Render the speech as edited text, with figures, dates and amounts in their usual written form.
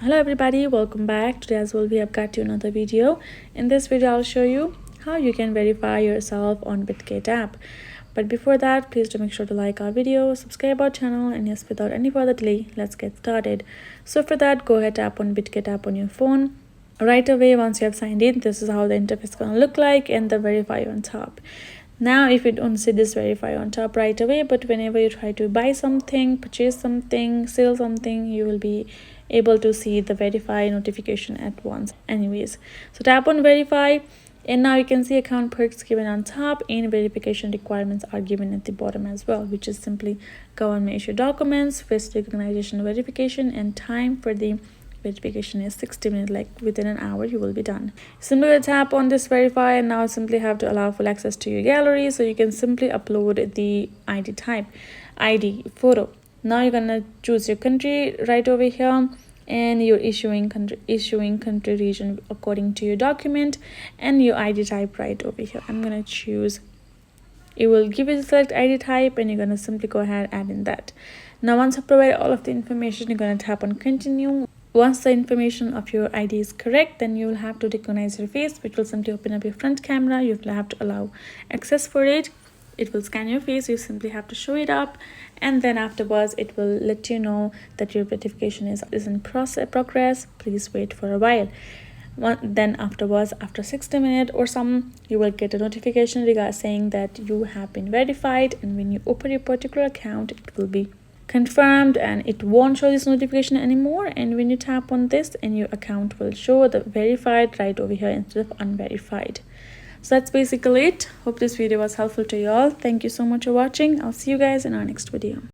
Hello everybody, welcome back. Today as well we have got you another video. In this video I'll show you how you can verify yourself on Bitget app. But before that, please do make sure to like our video, subscribe our channel, and yes, without any further delay, let's get started. So for that, go ahead, tap on Bitget app on your phone. Right away, once you have signed in, this is how the interface is going to look like, and the verify on top. Now if you don't see this verify on top right away, but whenever you try to buy something, purchase something, sell something, you will be able to see the verify notification at once anyways. So tap on verify, and now you can see account perks given on top, and verification requirements are given at the bottom as well, which is simply government issued documents, face recognition verification, and time for the verification is 60 minutes, like within an hour you will be done. Simply tap on this verify, and now simply have to allow full access to your gallery, so you can simply upload the ID type, ID photo. Now you're gonna choose your country right over here, and your issuing country region according to your document, and your ID type right over here. I'm gonna choose, it will give you the select ID type, and you're gonna simply go ahead and add in that. Now once you provide all of the information, you're gonna tap on continue. Once the information of your ID is correct, then you will have to recognize your face, which will simply open up your front camera. You will have to allow access for it. It will scan your face, you simply have to show it up, and then afterwards it will let you know that your verification is in progress. Please wait for a while. Then afterwards, after 60 minutes or some, you will get a notification regarding saying that you have been verified, and when you open your particular account, it will be confirmed and it won't show this notification anymore. And when you tap on this, and your account will show the verified right over here instead of unverified. So that's basically it. Hope this video was helpful to you all. Thank you so much for watching. I'll see you guys in our next video.